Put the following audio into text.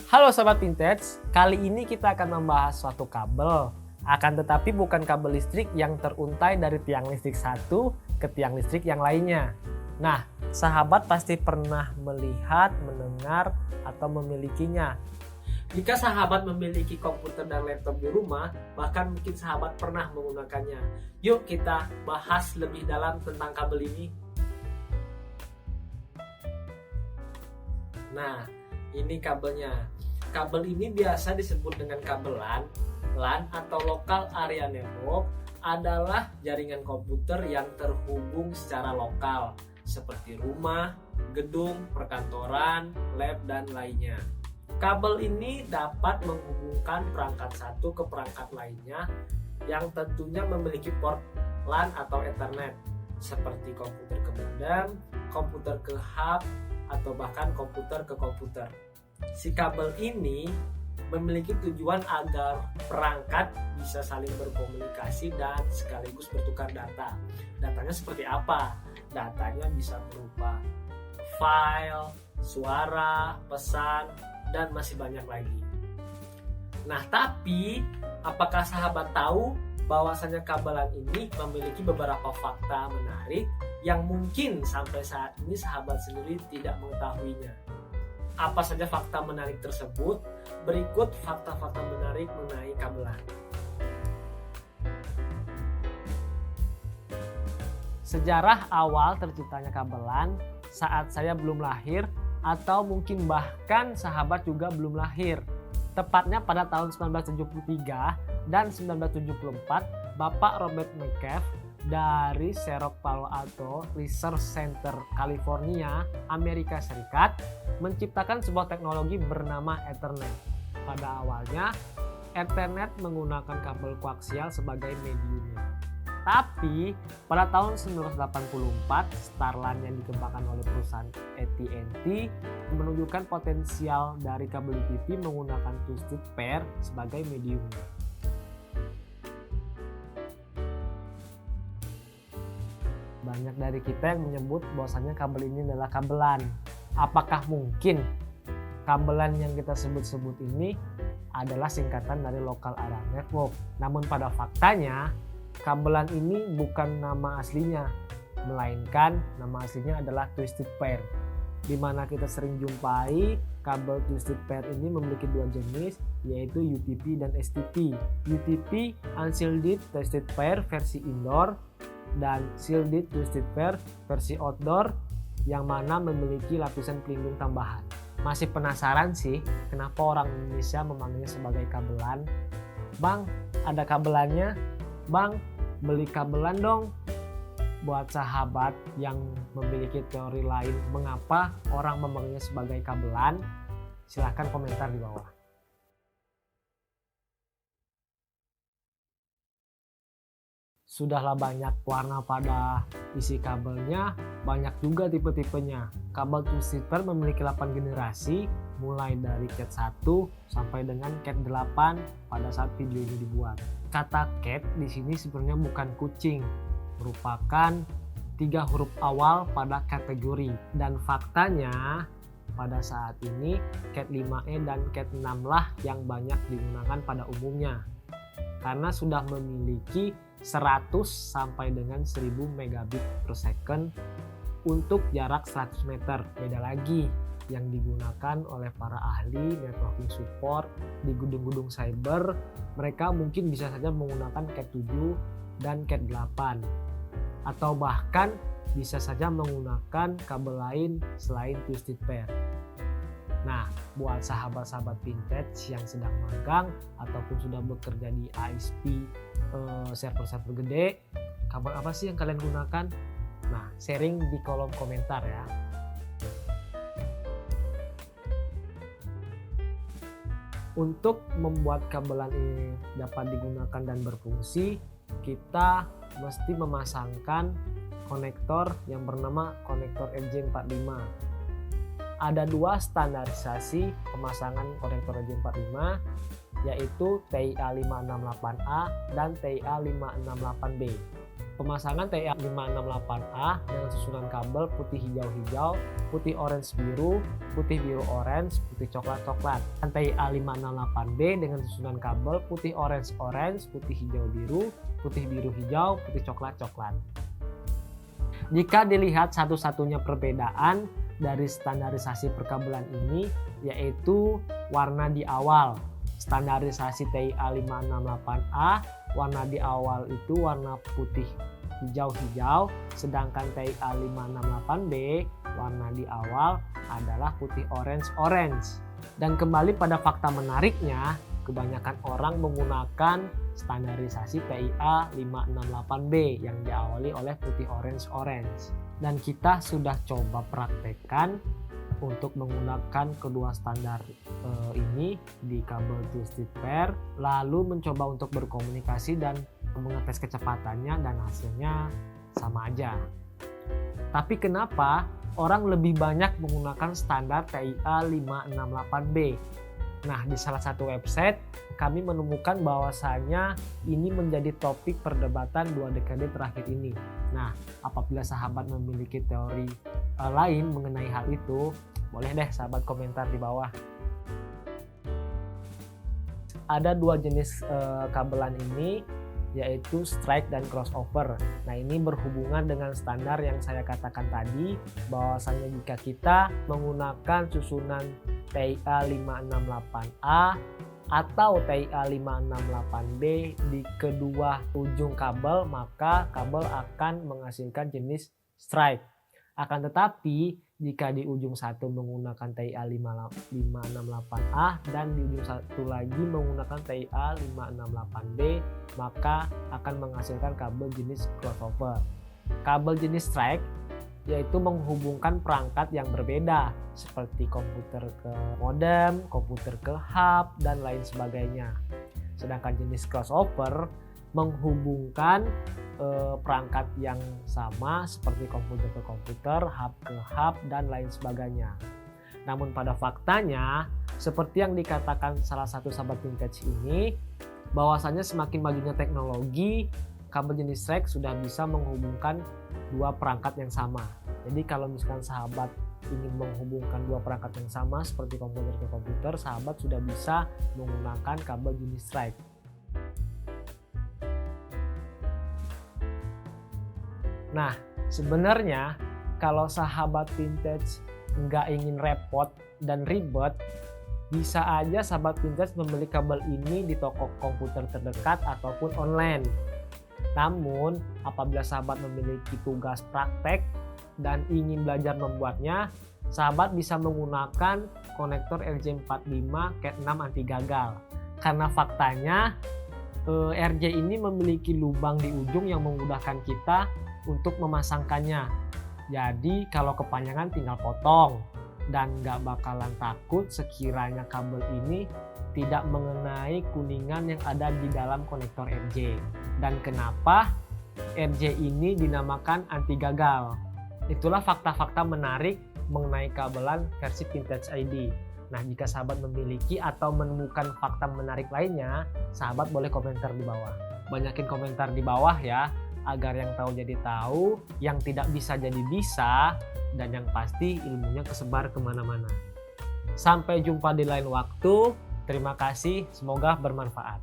Halo Sobat Vintage, kali ini kita akan membahas suatu kabel. Akan tetapi bukan kabel listrik yang teruntai dari tiang listrik satu ke tiang listrik yang lainnya. Nah, sahabat pasti pernah melihat, mendengar, atau memilikinya. Jika sahabat memiliki komputer dan laptop di rumah, bahkan mungkin sahabat pernah menggunakannya. Yuk kita bahas lebih dalam tentang kabel ini. Nah, ini kabelnya. Kabel ini biasa disebut dengan kabel LAN atau Local Area Network, adalah jaringan komputer yang terhubung secara lokal seperti rumah, gedung, perkantoran, lab, dan lainnya. Kabel ini dapat menghubungkan perangkat satu ke perangkat lainnya yang tentunya memiliki port LAN atau Ethernet seperti komputer ke modem, komputer ke hub, atau bahkan komputer ke komputer. Si kabel ini memiliki tujuan agar perangkat bisa saling berkomunikasi dan sekaligus bertukar data. Datanya seperti apa? Datanya bisa berupa file, suara, pesan, dan masih banyak lagi. Nah, tapi apakah sahabat tahu bahwasanya kabelan ini memiliki beberapa fakta menarik yang mungkin sampai saat ini sahabat sendiri tidak mengetahuinya? Apa saja fakta menarik tersebut? Berikut fakta-fakta menarik mengenai kabelan. Sejarah awal terciptanya kabelan saat saya belum lahir atau mungkin bahkan sahabat juga belum lahir. Tepatnya pada tahun 1973 dan 1974, Bapak Robert McCabe dari Xerox Palo Alto Research Center, California, Amerika Serikat, menciptakan sebuah teknologi bernama Ethernet. Pada awalnya, Ethernet menggunakan kabel koaksial sebagai mediumnya. Tapi pada tahun 1984, Starline yang dikembangkan oleh perusahaan AT&T menunjukkan potensial dari kabel UTP menggunakan twisted pair sebagai mediumnya. Banyak dari kita yang menyebut bahwasannya kabel ini adalah kabelan. Apakah mungkin kabelan yang kita sebut-sebut ini adalah singkatan dari Local Area Network? Namun pada faktanya, kabelan ini bukan nama aslinya, melainkan nama aslinya adalah twisted pair. Di mana kita sering jumpai kabel twisted pair ini memiliki dua jenis, yaitu UTP dan STP. UTP Unshielded Twisted Pair versi indoor dan Shielded Twisted Pair versi outdoor yang mana memiliki lapisan pelindung tambahan. Masih penasaran sih kenapa orang Indonesia memanggilnya sebagai kabelan? Bang, ada kabelannya? Bang, beli kabelan dong. Buat sahabat yang memiliki teori lain mengapa orang memanggilnya sebagai kabelan, silahkan komentar di bawah. Sudahlah banyak warna pada isi kabelnya, banyak juga tipe-tipenya. Kabel twisted pair memiliki 8 generasi, mulai dari Cat 1 sampai dengan Cat 8 pada saat video ini dibuat. Kata Cat di sini sebenarnya bukan kucing, merupakan 3 huruf awal pada kategori. Dan faktanya pada saat ini Cat 5e dan Cat 6 lah yang banyak digunakan pada umumnya. Karena sudah memiliki 100 sampai dengan 1000 megabit per second untuk jarak 100 meter. Beda lagi yang digunakan oleh para ahli networking support di gedung-gedung cyber. Mereka mungkin bisa saja menggunakan Cat 7 dan Cat 8. Atau bahkan bisa saja menggunakan kabel lain selain twisted pair. Nah, buat sahabat-sahabat vintage yang sedang magang ataupun sudah bekerja di ISP server-server gede, kabel apa sih yang kalian gunakan? Nah, sharing di kolom komentar ya. Untuk membuat kabelan ini dapat digunakan dan berfungsi, kita mesti memasangkan konektor yang bernama konektor RJ45. Ada 2 standarisasi pemasangan konektor RJ45, yaitu TIA568A dan TIA568B. Pemasangan TIA 568A dengan susunan kabel putih hijau-hijau, putih orange biru, putih biru orange, putih coklat-coklat. Dan TIA 568B dengan susunan kabel putih orange-orange, putih hijau biru, putih biru hijau, putih coklat-coklat. Jika dilihat satu-satunya perbedaan dari standarisasi perkabelan ini yaitu warna di awal. Standarisasi TIA 568A warna di awal itu warna putih hijau-hijau, sedangkan TIA 568B warna di awal adalah putih orange-orange. Dan kembali pada fakta menariknya, kebanyakan orang menggunakan standarisasi TIA 568B yang diawali oleh putih orange-orange. Dan kita sudah coba praktekkan untuk menggunakan kedua standar ini di kabel twisted pair, lalu mencoba untuk berkomunikasi dan mengetes kecepatannya, dan hasilnya sama aja. Tapi kenapa orang lebih banyak menggunakan standar TIA 568B? Nah, di salah satu website kami menemukan bahwasanya ini menjadi topik perdebatan 2 dekade terakhir ini. Nah, apabila sahabat memiliki teori lain mengenai hal itu, boleh deh sahabat komentar di bawah. Ada 2 jenis kabelan ini, yaitu strike dan crossover. Nah, ini berhubungan dengan standar yang saya katakan tadi, bahwasanya jika kita menggunakan susunan TIA 568A atau TIA 568B di kedua ujung kabel, maka kabel akan menghasilkan jenis strike. Akan tetapi jika di ujung satu menggunakan TIA 568A dan di ujung satu lagi menggunakan TIA 568B, maka akan menghasilkan kabel jenis crossover. Kabel jenis strike yaitu menghubungkan perangkat yang berbeda seperti komputer ke modem, komputer ke hub, dan lain sebagainya. Sedangkan jenis crossover menghubungkan perangkat yang sama seperti komputer ke komputer, hub ke hub, dan lain sebagainya. Namun pada faktanya, seperti yang dikatakan salah satu sahabat vintage ini, bahwasanya semakin majunya teknologi, kabel jenis strike sudah bisa menghubungkan 2 perangkat yang sama. Jadi kalau misalkan sahabat ingin menghubungkan 2 perangkat yang sama seperti komputer ke komputer, sahabat sudah bisa menggunakan kabel jenis strike. Nah, sebenarnya kalau sahabat vintage nggak ingin repot dan ribet, bisa aja sahabat vintage membeli kabel ini di toko komputer terdekat ataupun online. Namun, apabila sahabat memiliki tugas praktek dan ingin belajar membuatnya, sahabat bisa menggunakan konektor RJ45 Cat 6 anti gagal. Karena faktanya RJ ini memiliki lubang di ujung yang memudahkan kita untuk memasangkannya. Jadi kalau kepanjangan tinggal potong, dan nggak bakalan takut sekiranya kabel ini tidak mengenai kuningan yang ada di dalam konektor RJ. Dan kenapa RJ ini dinamakan anti gagal? Itulah fakta-fakta menarik mengenai kabelan versi Vintage ID. Nah, jika sahabat memiliki atau menemukan fakta menarik lainnya, sahabat boleh komentar di bawah. Banyakin komentar di bawah ya, agar yang tahu jadi tahu, yang tidak bisa jadi bisa, dan yang pasti ilmunya kesebar kemana-mana. Sampai jumpa di lain waktu. Terima kasih, semoga bermanfaat.